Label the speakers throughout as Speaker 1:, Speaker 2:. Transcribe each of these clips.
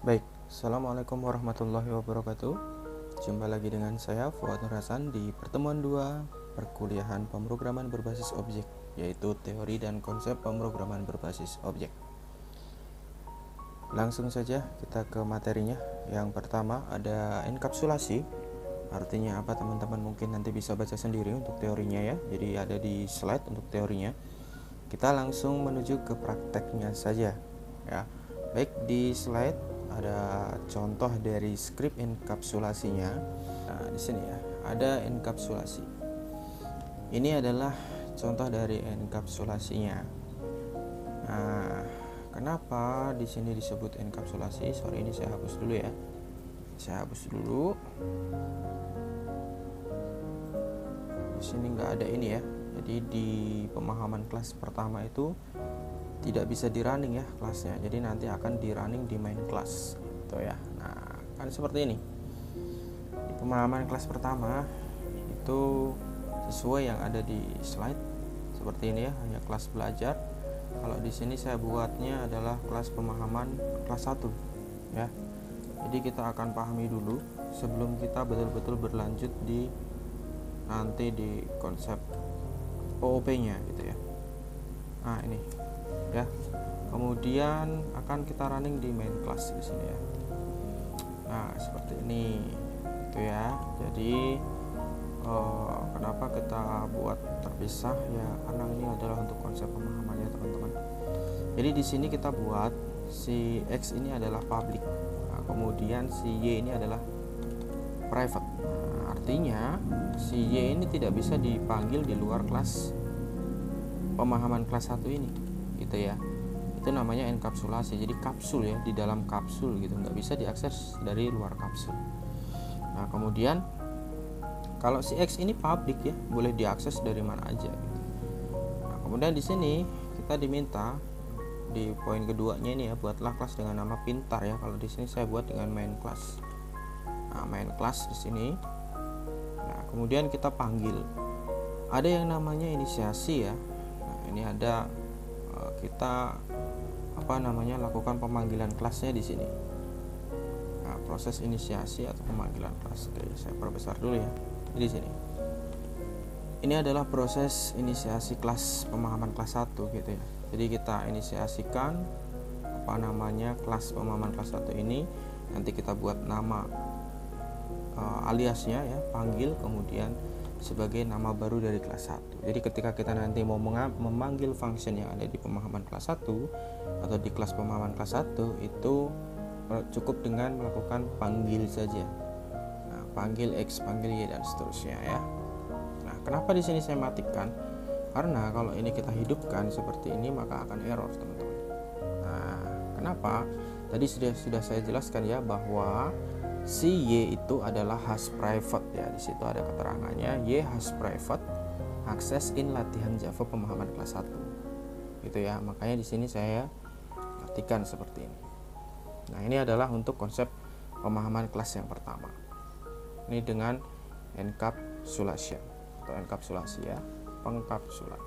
Speaker 1: Baik, Assalamualaikum warahmatullahi wabarakatuh. Jumpa lagi dengan saya Fuad Nur Hasan di pertemuan 2 perkuliahan pemrograman berbasis objek, yaitu teori dan konsep pemrograman berbasis objek. Langsung saja kita ke materinya. Yang pertama ada enkapsulasi. Artinya apa teman-teman mungkin nanti bisa baca sendiri untuk teorinya ya. Jadi ada di slide untuk teorinya. Kita langsung menuju ke prakteknya saja ya. Baik, di slide ada contoh dari skrip enkapsulasinya. Nah, di sini ya, ada enkapsulasi. Ini adalah contoh dari enkapsulasinya. Nah, kenapa di sini disebut enkapsulasi? Sorry, ini saya hapus dulu ya. Saya hapus dulu. Di sini nggak ada ini ya. Jadi di pemahaman kelas pertama itu tidak bisa di running ya kelasnya, jadi nanti akan di running di main kelas gitu ya. Nah, kan seperti ini di pemahaman kelas pertama itu sesuai yang ada di slide seperti ini ya, hanya kelas belajar. Kalau di sini saya buatnya adalah kelas pemahaman kelas 1 ya. Jadi kita akan pahami dulu sebelum kita betul-betul berlanjut di nanti di konsep OOP nya gitu ya. Nah, ini ya, kemudian akan kita running di main class di sini ya. Nah, seperti ini gitu ya. Jadi kenapa kita buat terpisah ya, karena ini adalah untuk konsep pemahamannya teman-teman. Jadi di sini kita buat si X ini adalah public, nah, kemudian si Y ini adalah private. Nah, artinya si Y ini tidak bisa dipanggil di luar kelas pemahaman kelas 1 ini gitu ya. Itu namanya enkapsulasi. Jadi kapsul ya, di dalam kapsul gitu, nggak bisa diakses dari luar kapsul. Nah, kemudian kalau si X ini public ya, boleh diakses dari mana aja gitu. Nah, kemudian di sini kita diminta di poin keduanya ini ya, buatlah kelas dengan nama pintar ya. Kalau di sini saya buat dengan main class. Nah, main class di sini. Nah, kemudian kita panggil. Ada yang namanya inisiasi ya. Nah, ini ada kita lakukan pemanggilan kelasnya di sini. Nah, proses inisiasi atau pemanggilan kelas. Oke, saya perbesar dulu ya. Di sini. Ini adalah proses inisiasi kelas pemahaman kelas 1 gitu ya. Jadi kita inisiasikan kelas pemahaman kelas 1 ini, nanti kita buat nama aliasnya ya, panggil, kemudian sebagai nama baru dari kelas 1. Jadi ketika kita nanti mau memanggil function yang ada di pemahaman kelas 1 atau di kelas pemahaman kelas 1, itu cukup dengan melakukan panggil saja. Nah, panggil X, panggil Y, dan seterusnya ya. Nah, kenapa di sini saya matikan? Karena kalau ini kita hidupkan seperti ini maka akan error teman-teman. Nah, kenapa? Tadi sudah saya jelaskan ya, bahwa si Y itu adalah hash private ya. Di situ ada keterangannya, Y hash private access in latihan Java pemahaman kelas 1. Gitu ya. Makanya di sini saya matikan seperti ini. Nah, ini adalah untuk konsep pemahaman kelas yang pertama. Ini dengan encapsulation atau enkapsulasi ya, pengkapsulan.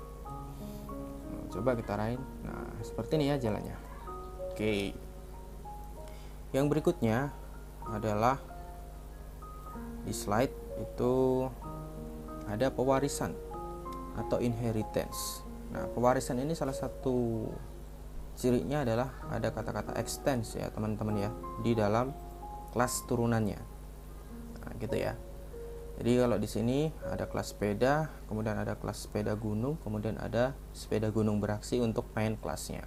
Speaker 1: Nah, coba kita rain. Nah, seperti ini ya jalannya. Oke. Yang berikutnya adalah di slide itu ada pewarisan atau inheritance. Nah, pewarisan ini salah satu cirinya adalah ada kata-kata extends ya teman-teman ya, di dalam kelas turunannya. Nah, gitu ya. Jadi kalau di sini ada kelas sepeda, kemudian ada kelas sepeda gunung, kemudian ada sepeda gunung beraksi untuk main kelasnya.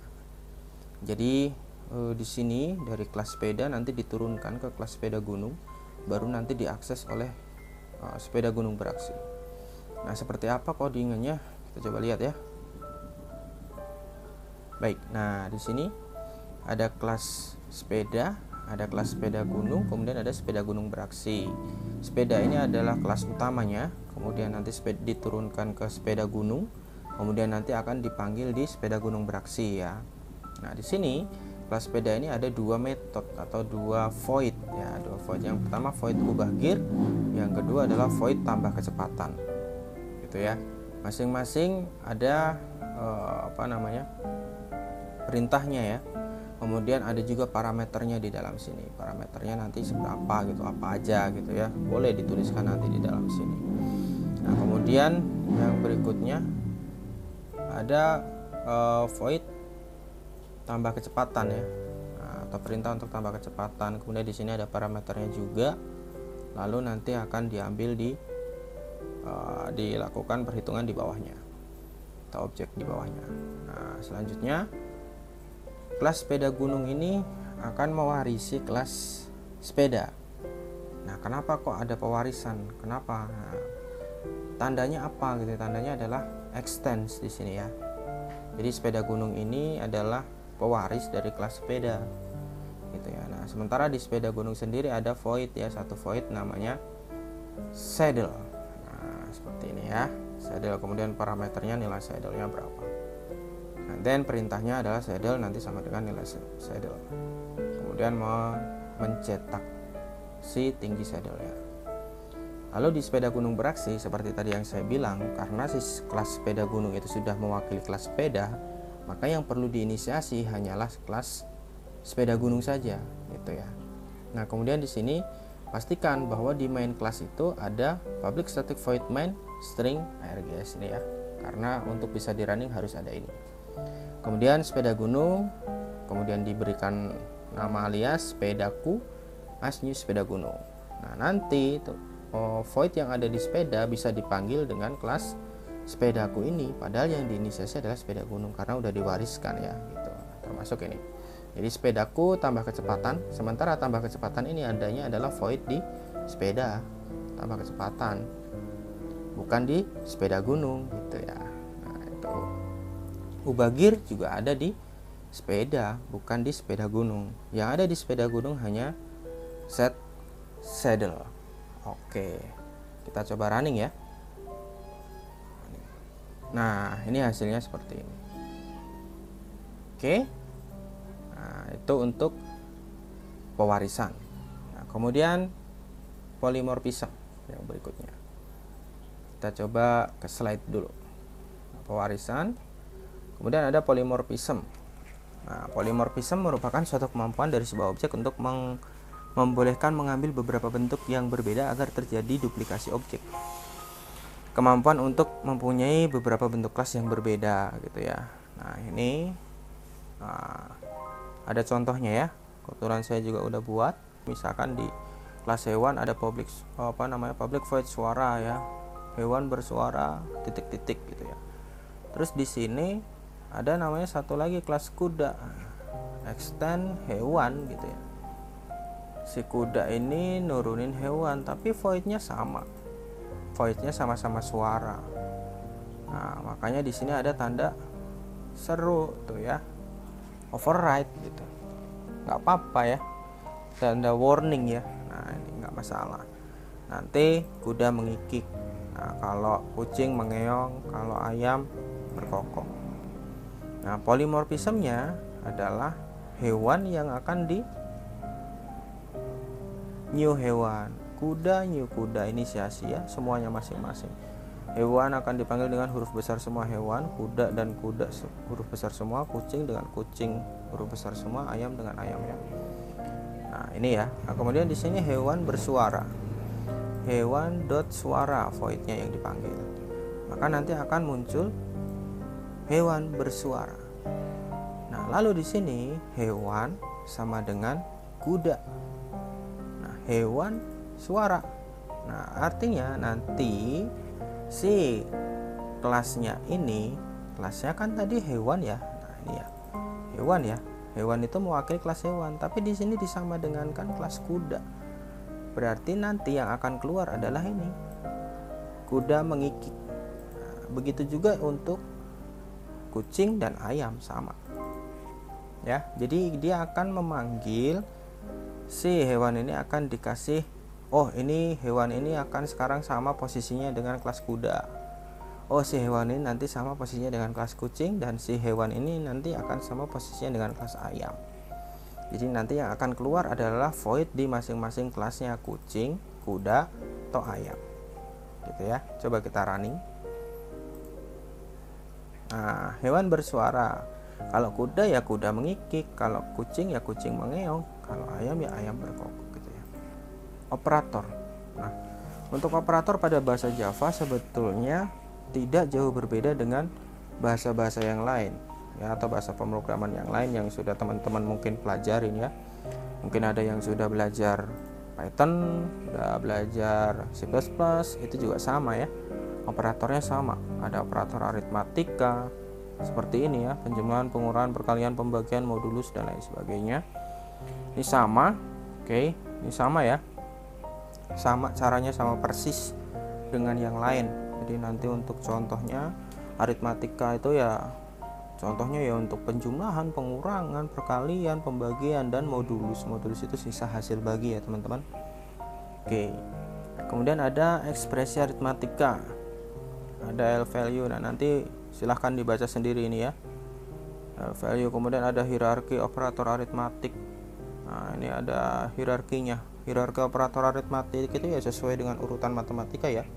Speaker 1: Jadi di sini dari kelas sepeda nanti diturunkan ke kelas sepeda gunung, baru nanti diakses oleh sepeda gunung beraksi. Nah, seperti apa codingannya? Kita coba lihat ya. Baik, nah di sini ada kelas sepeda, ada kelas sepeda gunung, kemudian ada sepeda gunung beraksi. Sepeda ini adalah kelas utamanya, kemudian nanti diturunkan ke sepeda gunung, kemudian nanti akan dipanggil di sepeda gunung beraksi ya. Nah, di sini kelas sepeda ini ada dua metode atau dua void ya, dua void. Yang pertama void ubah gear, yang kedua adalah void tambah kecepatan. Gitu ya. Masing-masing ada perintahnya ya. Kemudian ada juga parameternya di dalam sini. Parameternya nanti seberapa gitu, apa aja gitu ya. Boleh dituliskan nanti di dalam sini. Nah, kemudian yang berikutnya ada void tambah kecepatan ya. Nah, atau perintah untuk tambah kecepatan. Kemudian di sini ada parameternya juga. Lalu nanti akan diambil dilakukan perhitungan di bawahnya atau objek di bawahnya. Nah, selanjutnya kelas sepeda gunung ini akan mewarisi kelas sepeda. Nah, kenapa kok ada pewarisan? Kenapa? Nah, tandanya apa gitu? Tandanya adalah extends di sini ya. Jadi sepeda gunung ini adalah pewaris dari kelas sepeda. Gitu ya. Nah, sementara di sepeda gunung sendiri ada void ya, satu void namanya saddle. Nah, seperti ini ya. Saddle, kemudian parameternya nilai saddle-nya berapa. Nah, then perintahnya adalah saddle nanti sama dengan nilai saddle. Kemudian mencetak si tinggi saddle-nya. Lalu di sepeda gunung beraksi seperti tadi yang saya bilang, karena si kelas sepeda gunung itu sudah mewakili kelas sepeda, maka yang perlu diinisiasi hanyalah kelas sepeda gunung saja, gitu ya. Nah, kemudian di sini pastikan bahwa di main class itu ada public static void main string args ini ya. Karena untuk bisa di running harus ada ini. Kemudian sepeda gunung, kemudian diberikan nama alias sepedaku as new sepeda gunung. Nah, nanti void yang ada di sepeda bisa dipanggil dengan kelas sepedaku ini, padahal yang diinisiasi adalah sepeda gunung karena udah diwariskan ya gitu. Termasuk ini. Jadi sepedaku tambah kecepatan, sementara tambah kecepatan ini adanya adalah void di sepeda tambah kecepatan, bukan di sepeda gunung gitu ya. Nah, itu ubagir juga ada di sepeda, bukan di sepeda gunung. Yang ada di sepeda gunung hanya set saddle. Oke, kita coba running ya. Nah, ini hasilnya seperti ini. Oke, nah itu untuk pewarisan. Nah, kemudian polymorphism yang berikutnya. Kita coba ke slide dulu. Pewarisan. Kemudian ada polymorphism. Nah, polymorphism merupakan suatu kemampuan dari sebuah objek untuk membolehkan mengambil beberapa bentuk yang berbeda agar terjadi duplikasi objek. Kemampuan untuk mempunyai beberapa bentuk kelas yang berbeda gitu ya. Nah, ini ada contohnya ya. Kebetulan saya juga udah buat. Misalkan di kelas hewan ada public void suara ya. Hewan bersuara titik-titik gitu ya. Terus di sini ada namanya satu lagi kelas kuda, extend hewan gitu ya. Si kuda ini nurunin hewan, tapi voidnya sama, voidnya sama-sama suara. Nah, makanya di sini ada tanda seru tuh ya, override gitu, nggak apa-apa ya, tanda warning ya. Nah, ini nggak masalah. Nanti kuda mengikik. Nah, kalau kucing mengeong, kalau ayam berkokok. Nah, polymorphismnya adalah hewan yang akan di new hewan, kuda new kuda, inisiasi ya, semuanya masing-masing. Hewan akan dipanggil dengan huruf besar semua hewan, kuda dan kuda huruf besar semua, kucing dengan kucing huruf besar semua, ayam dengan ayam ya. Nah, ini ya. Nah, kemudian di sini hewan bersuara. Hewan dot suara voidnya yang dipanggil. Maka nanti akan muncul hewan bersuara. Nah, lalu di sini hewan sama dengan kuda. Nah, hewan suara. Nah, artinya nanti si kelasnya ini, kelasnya kan tadi hewan ya. Nah, ini ya. Hewan ya. Hewan itu mewakili kelas hewan, tapi di sini disama dengan kan kelas kuda. Berarti nanti yang akan keluar adalah ini. Kuda mengikik. Nah, begitu juga untuk kucing dan ayam sama. Ya, jadi dia akan memanggil si hewan ini akan dikasih, oh ini hewan ini akan sekarang sama posisinya dengan kelas kuda. Oh, si hewan ini nanti sama posisinya dengan kelas kucing, dan si hewan ini nanti akan sama posisinya dengan kelas ayam. Jadi nanti yang akan keluar adalah void di masing-masing kelasnya, kucing, kuda, atau ayam. Gitu ya. Coba kita running. Nah, hewan bersuara. Kalau kuda ya kuda mengikik, kalau kucing ya kucing mengeong, kalau ayam ya ayam berkokok gitu ya. Operator. Nah, untuk operator pada bahasa Java sebetulnya tidak jauh berbeda dengan bahasa-bahasa yang lain ya, atau bahasa pemrograman yang lain yang sudah teman-teman mungkin pelajarin ya. Mungkin ada yang sudah belajar Python, sudah belajar C++, itu juga sama ya. Operatornya sama, ada operator aritmatika seperti ini ya, penjumlahan, pengurangan, perkalian, pembagian, modulus dan lain sebagainya. Ini sama, oke, ini sama ya. Sama caranya, sama persis dengan yang lain. Jadi nanti untuk contohnya aritmatika itu ya contohnya ya untuk penjumlahan, pengurangan, perkalian, pembagian dan modulus. Modulus itu sisa hasil bagi ya teman-teman. Oke. Kemudian ada ekspresi aritmatika. Ada L value. Nah, nanti silahkan dibaca sendiri ini ya. L value. Kemudian ada hierarki operator aritmatik. Nah, ini ada hierarkinya. Hierarki operator aritmatik itu ya sesuai dengan urutan matematika ya.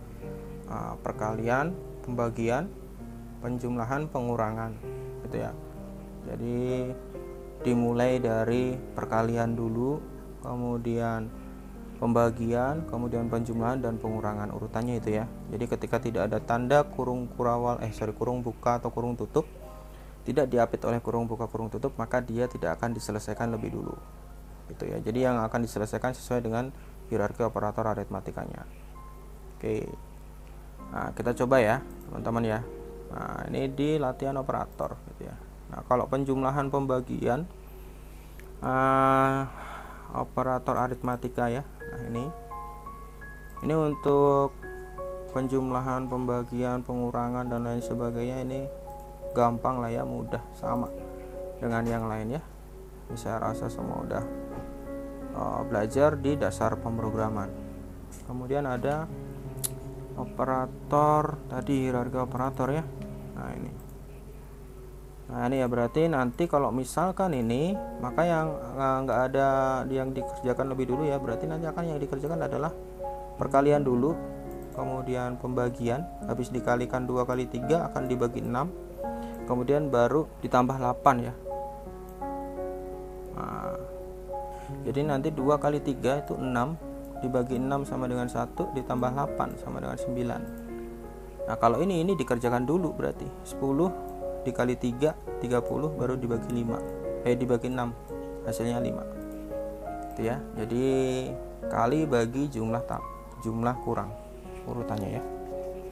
Speaker 1: Perkalian, pembagian, penjumlahan, pengurangan gitu ya. Jadi dimulai dari perkalian dulu, kemudian pembagian, kemudian penjumlahan dan pengurangan, urutannya itu ya. Jadi ketika tidak ada tanda kurung buka atau kurung tutup, tidak diapit oleh kurung buka kurung tutup, maka dia tidak akan diselesaikan lebih dulu gitu ya. Jadi yang akan diselesaikan sesuai dengan hierarki operator aritmatikanya. Oke. Nah, kita coba ya teman-teman ya. Nah, ini di latihan operator gitu ya. Nah, kalau penjumlahan, pembagian, operator aritmatika ya. Nah, ini untuk penjumlahan, pembagian, pengurangan dan lain sebagainya, ini gampang lah ya, mudah, sama dengan yang lain ya. Ini saya rasa semua udah belajar di dasar pemrograman. Kemudian ada operator tadi, hierarki operator ya. Nah ini ya, berarti nanti kalau misalkan ini, maka yang nggak ada yang dikerjakan lebih dulu ya, berarti nanti akan yang dikerjakan adalah perkalian dulu, kemudian pembagian, habis dikalikan 2 kali 3 akan dibagi 6, kemudian baru ditambah 8 ya. Nah, jadi nanti 2 kali 3 itu 6, dibagi 6 sama dengan 1, ditambah 8 sama dengan 9. Nah kalau ini dikerjakan dulu, berarti 10 dikali 3, 30, baru dibagi 5, dibagi 6, hasilnya 5 itu ya. Jadi kali bagi jumlah kurang, urutannya ya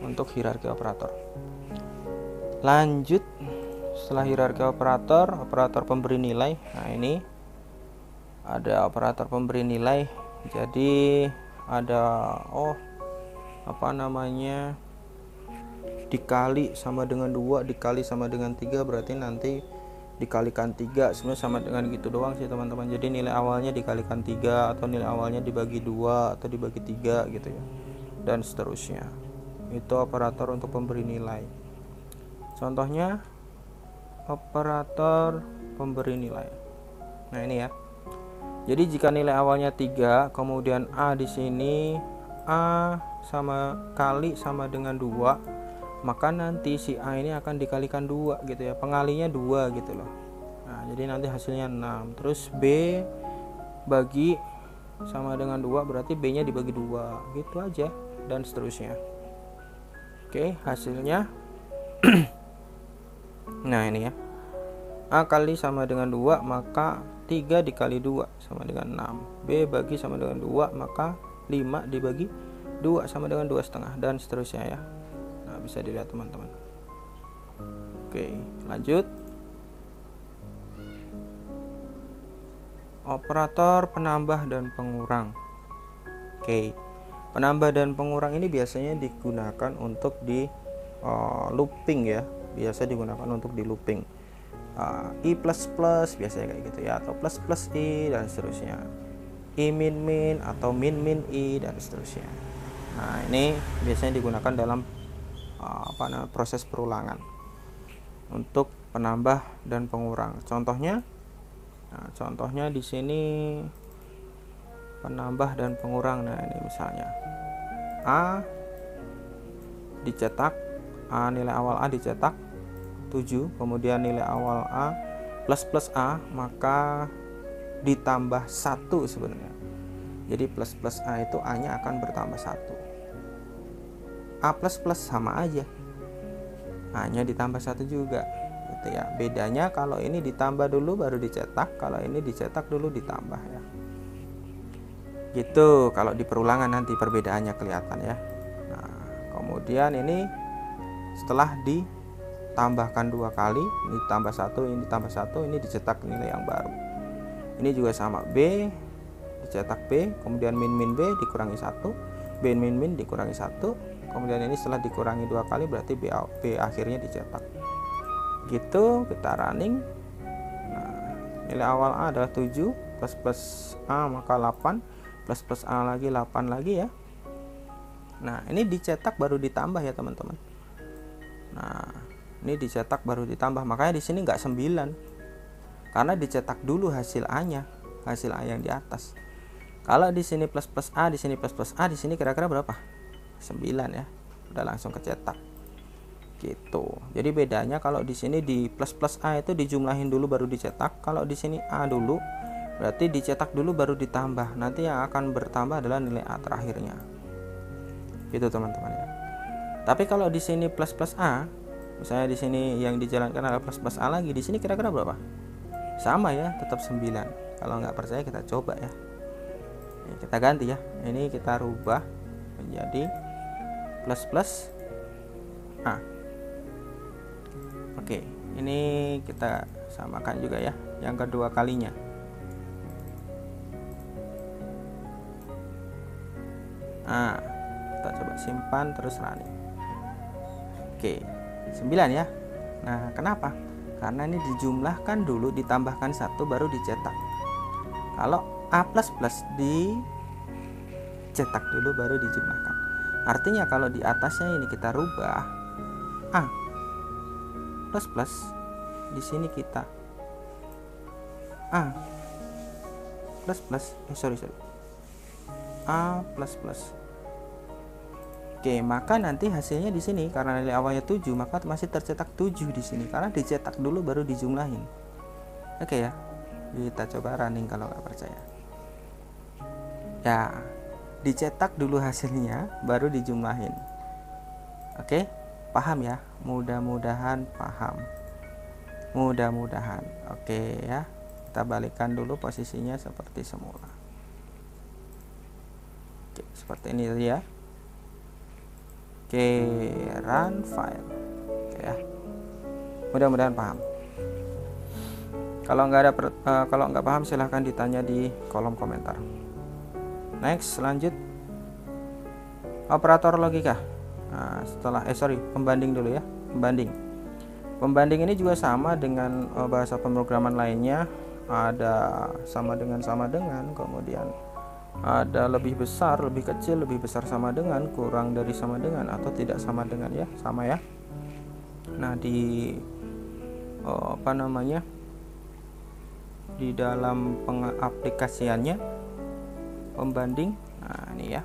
Speaker 1: untuk hierarki operator. Lanjut, setelah hierarki operator pemberi nilai. Nah ini ada operator pemberi nilai. Jadi ada dikali sama dengan 2, dikali sama dengan 3, berarti nanti dikalikan 3, sebenarnya sama dengan gitu doang sih teman-teman. Jadi nilai awalnya dikalikan 3, atau nilai awalnya dibagi 2, atau dibagi 3 gitu ya, dan seterusnya. Itu operator untuk pemberi nilai. Contohnya operator pemberi nilai. Nah ini ya. Jadi jika nilai awalnya 3, kemudian A di sini, A sama kali sama dengan 2, maka nanti si A ini akan dikalikan 2 gitu ya, pengalinya 2 gitu loh. Nah jadi nanti hasilnya 6. Terus B bagi sama dengan 2, berarti B nya dibagi 2 gitu aja, dan seterusnya. Oke, hasilnya nah ini ya, A kali sama dengan 2, maka 3 dikali 2 sama dengan 6. B bagi sama dengan 2, maka 5 dibagi 2 sama dengan 2,5, dan seterusnya ya. Nah bisa dilihat teman-teman. Oke, lanjut. Operator penambah dan pengurang. Oke, penambah dan pengurang ini biasanya digunakan untuk di looping ya. Biasa digunakan untuk di looping. I plus plus biasanya kayak gitu ya, atau plus plus I dan seterusnya. I min min atau min min I dan seterusnya. Nah ini biasanya digunakan dalam proses perulangan untuk penambah dan pengurang. Contohnya, contohnya di sini penambah dan pengurang. Nah ini misalnya A dicetak, nilai awal A dicetak, 7, kemudian nilai awal A plus A, maka ditambah 1 sebenarnya. Jadi plus A itu A nya akan bertambah 1. A plus sama aja, A nya ditambah 1 juga gitu ya. Bedanya kalau ini ditambah dulu baru dicetak, kalau ini dicetak dulu ditambah ya. Gitu kalau di perulangan nanti perbedaannya kelihatan ya. Nah, kemudian ini setelah ditambahkan 2 kali, ini tambah 1, ini tambah 1, ini dicetak nilai yang baru. Ini juga sama, B dicetak B, kemudian min B dikurangi 1, B min dikurangi 1, kemudian ini setelah dikurangi 2 kali berarti B akhirnya dicetak. Gitu kita running. Nah, nilai awal A adalah 7, plus A maka 8, plus A lagi 8 lagi ya. Nah, ini dicetak baru ditambah ya teman-teman. Nah, ini dicetak baru ditambah, makanya di sini nggak 9 karena dicetak dulu hasil A-nya, hasil A yang di atas. Kalau di sini plus A, di sini plus A, di sini kira-kira berapa? 9 ya. Udah langsung kecetak. Gitu. Jadi bedanya kalau di sini di plus A itu dijumlahin dulu baru dicetak. Kalau di sini A dulu, berarti dicetak dulu baru ditambah. Nanti yang akan bertambah adalah nilai A terakhirnya. Gitu teman-teman ya. Tapi kalau di sini plus A, misalnya di sini yang dijalankan adalah plus A lagi, di sini kira-kira berapa? Sama ya, tetap 9. Kalau nggak percaya kita coba ya. Kita ganti ya. Ini kita rubah menjadi plus A. Oke, ini kita samakan juga ya, yang kedua kalinya. Nah, kita coba simpan terus running. Oke, 9 ya. Nah, kenapa? Karena ini dijumlahkan dulu, ditambahkan 1 baru dicetak. Kalau A++ dicetak dulu baru dijumlahkan. Artinya kalau di atasnya ini kita rubah A++, di sini kita A++, A++. Oke, maka nanti hasilnya di sini karena nilai awalnya 7, maka masih tercetak 7 di sini karena dicetak dulu baru dijumlahin. Oke ya. Kita coba running kalau nggak percaya. Ya, dicetak dulu hasilnya baru dijumlahin. Oke, paham ya? Mudah-mudahan paham. Mudah-mudahan. Oke ya. Kita balikkan dulu posisinya seperti semula. Oke, seperti ini tadi ya. Oke, run file. Oke ya. Mudah-mudahan paham. Kalau nggak paham silahkan ditanya di kolom komentar. Next, lanjut. Operator logika. Nah, pembanding dulu ya. Pembanding ini juga sama dengan bahasa pemrograman lainnya. Ada sama dengan, kemudian ada lebih besar, lebih kecil, lebih besar sama dengan, kurang dari sama dengan, atau tidak sama dengan ya, sama ya. Nah, di di dalam pengaplikasiannya pembanding, nah ini ya,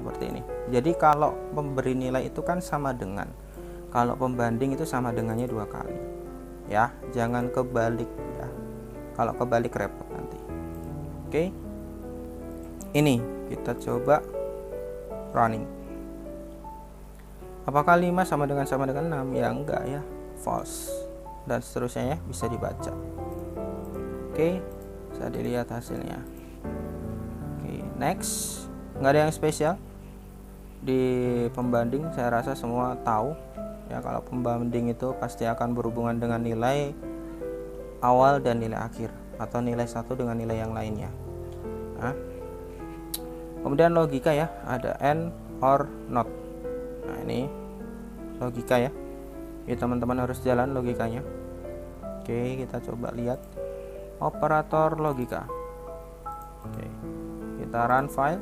Speaker 1: seperti ini. Jadi kalau pemberi nilai itu kan sama dengan, kalau pembanding itu sama dengannya 2 kali ya, jangan kebalik ya, kalau kebalik repot nanti. Oke, ini kita coba running. Apakah 5 sama dengan 6? Ya enggak ya, false, dan seterusnya ya, bisa dibaca. Oke, bisa dilihat hasilnya. Oke, next. Nggak ada yang spesial di pembanding, saya rasa semua tahu ya, kalau pembanding itu pasti akan berhubungan dengan nilai awal dan nilai akhir, atau nilai satu dengan nilai yang lainnya. Nah, kemudian logika ya, ada and, or, not. Nah, ini logika ya. Jadi teman-teman harus jalan logikanya. Oke, kita coba lihat operator logika. Oke, kita run file.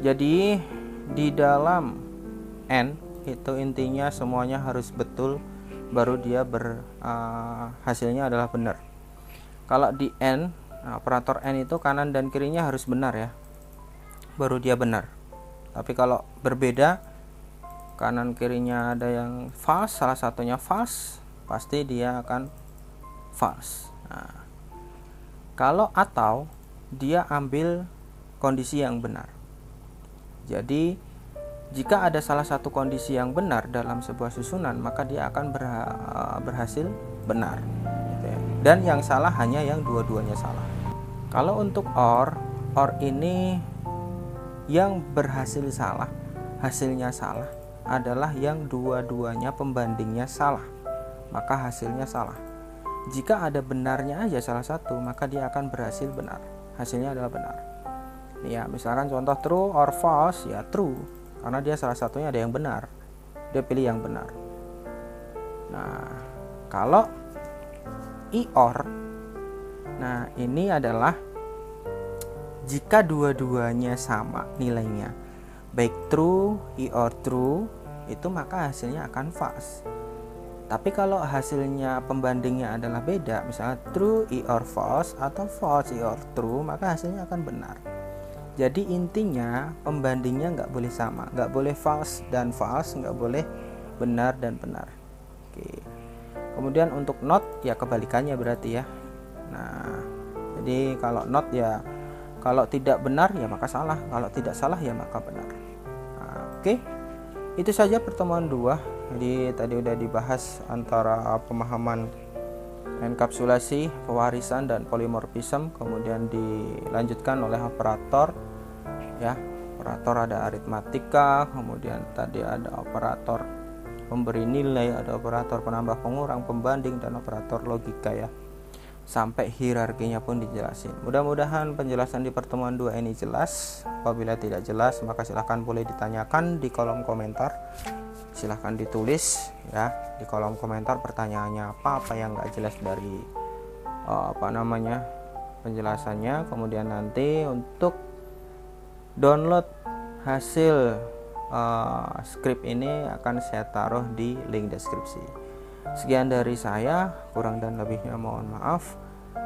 Speaker 1: Jadi di dalam and itu intinya semuanya harus betul, baru dia hasilnya adalah benar. Kalau di and, operator and itu kanan dan kirinya harus benar ya, baru dia benar. Tapi kalau berbeda kanan kirinya ada yang false, salah satunya false, pasti dia akan false. Nah, kalau atau dia ambil kondisi yang benar. Jadi jika ada salah satu kondisi yang benar dalam sebuah susunan, maka dia akan berhasil benar, gitu ya. Dan yang salah hanya yang dua-duanya salah. Kalau untuk or ini yang berhasil salah, hasilnya salah adalah yang dua-duanya pembandingnya salah, maka hasilnya salah. Jika ada benarnya aja salah satu, maka dia akan berhasil benar, hasilnya adalah benar. Ya, misalkan contoh true or false, ya true, karena dia salah satunya ada yang benar, dia pilih yang benar. Nah, kalau or, nah ini adalah jika dua-duanya sama nilainya, baik true, or true, itu maka hasilnya akan false. Tapi kalau hasilnya pembandingnya adalah beda, misalnya true or false atau false or true, maka hasilnya akan benar. Jadi intinya pembandingnya nggak boleh sama, nggak boleh false dan false, nggak boleh benar dan benar. Oke. Kemudian untuk not ya kebalikannya berarti ya. Nah, jadi kalau not ya kalau tidak benar ya maka salah, kalau tidak salah ya maka benar. Nah, oke. Itu saja pertemuan 2. Jadi tadi udah dibahas antara pemahaman enkapsulasi, pewarisan dan polimorfisme, kemudian dilanjutkan oleh operator ya. Operator ada aritmatika, kemudian tadi ada operator pemberi nilai, ada operator penambah pengurang, pembanding, dan operator logika ya. Sampai hierarkinya pun dijelasin. Mudah-mudahan penjelasan di pertemuan 2 ini jelas. Apabila tidak jelas maka silahkan boleh ditanyakan di kolom komentar. Silahkan ditulis ya di kolom komentar pertanyaannya apa yang nggak jelas dari penjelasannya. Kemudian nanti untuk download hasil skrip ini akan saya taruh di link deskripsi. Sekian dari saya, kurang dan lebihnya mohon maaf.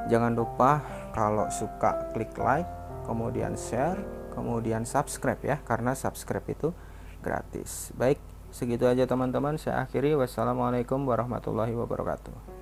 Speaker 1: Jangan lupa kalau suka klik like, kemudian share, kemudian subscribe ya, karena subscribe itu gratis. Baik, segitu aja teman-teman, saya akhiri. Wassalamualaikum warahmatullahi wabarakatuh.